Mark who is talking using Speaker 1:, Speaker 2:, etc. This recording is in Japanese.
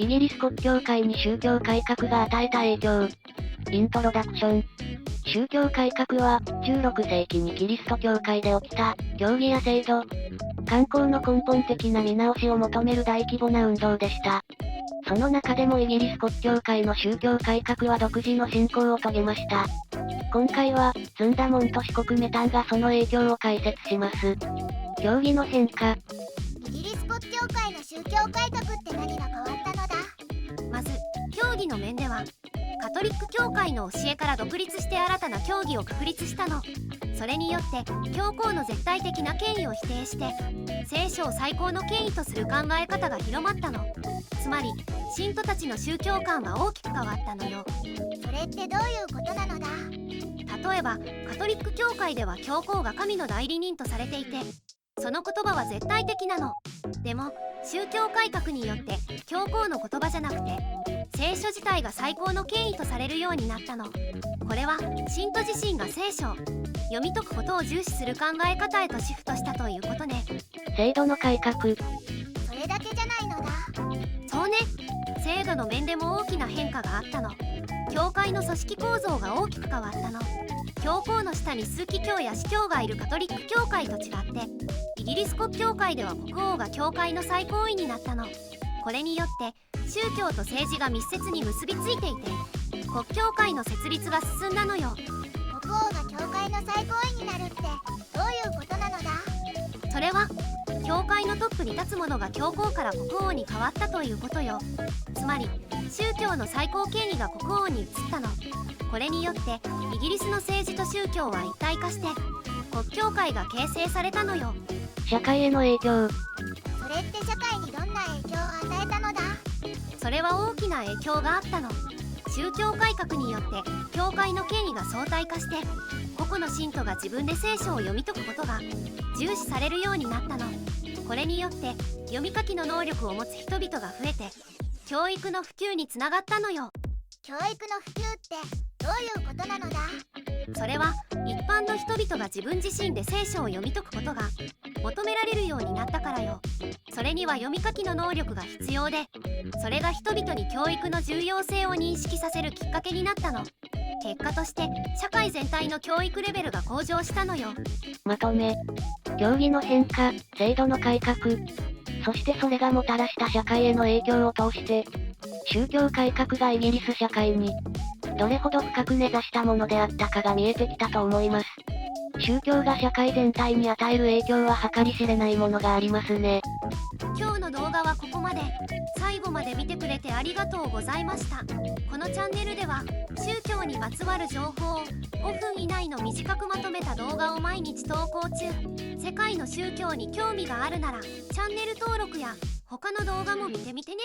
Speaker 1: イギリス国教会に宗教改革が与えた影響。イントロダクション。宗教改革は、16世紀にキリスト教会で起きた、教義や制度、慣行の根本的な見直しを求める大規模な運動でした。その中でもイギリス国教会の宗教改革は独自の進行を遂げました。今回は、ズンダモンと四国メタンがその影響を解説します。教義の変化。
Speaker 2: イギリス国教会の宗教改革って何が変わったのだ？
Speaker 3: まず、教義の面では、カトリック教会の教えから独立して新たな教義を確立したの。それによって教皇の絶対的な権威を否定して聖書を最高の権威とする考え方が広まったの。つまり信徒たちの宗教観は大きく変わったのよ。
Speaker 2: それってどういうことなのだ？
Speaker 3: 例えばカトリック教会では教皇が神の代理人とされていて、その言葉は絶対的なの。でも宗教改革によって教皇の言葉じゃなくて聖書自体が最高の権威とされるようになったの。これは信徒自身が聖書を読み解くことを重視する考え方へとシフトしたということね。
Speaker 1: 制度の改革。
Speaker 2: それだけじゃないのだ。
Speaker 3: そうね。制度の面でも大きな変化があったの。教会の組織構造が大きく変わったの。教皇の下に枢機卿や司教がいるカトリック教会と違ってイギリス国教会では国王が教会の最高位になったの。これによって宗教と政治が密接に結びついていて国教会の設立が進んだのよ。
Speaker 2: 国王が教会の最高位になるってどういうことなのだ？
Speaker 3: それは教会のトップに立つ者が教皇から国王に変わったということよ。つまり宗教の最高権威が国王に移ったの。これによってイギリスの政治と宗教は一体化して国教会が形成されたのよ。
Speaker 1: 社会への影響。
Speaker 2: それって社会にどんな影響を与えたのだ？
Speaker 3: それは大きな影響があったの。宗教改革によって教会の権威が相対化して個々の信徒が自分で聖書を読み解くことが重視されるようになったの。これによって読み書きの能力を持つ人々が増えて教育の普及につながったのよ。
Speaker 2: 教育の普及ってどういうことなのだ？
Speaker 3: それは一般の人々が自分自身で聖書を読み解くことが求められるようになったからよ。それには読み書きの能力が必要で、それが人々に教育の重要性を認識させるきっかけになったの。結果として社会全体の教育レベルが向上したのよ。
Speaker 1: まとめ。教義の変化、制度の改革、そしてそれがもたらした社会への影響を通して、宗教改革がイギリス社会にどれほど深く根ざしたものであったかが見えてきたと思います。宗教が社会全体に与える影響は計り知れないものがありますね。
Speaker 3: 今日の動画はここまで。最後まで見てくれてありがとうございました。このチャンネルでは宗教にまつわる情報を5分以内の短くまとめた動画を毎日投稿中。世界の宗教に興味があるならチャンネル登録や他の動画も見てみてね。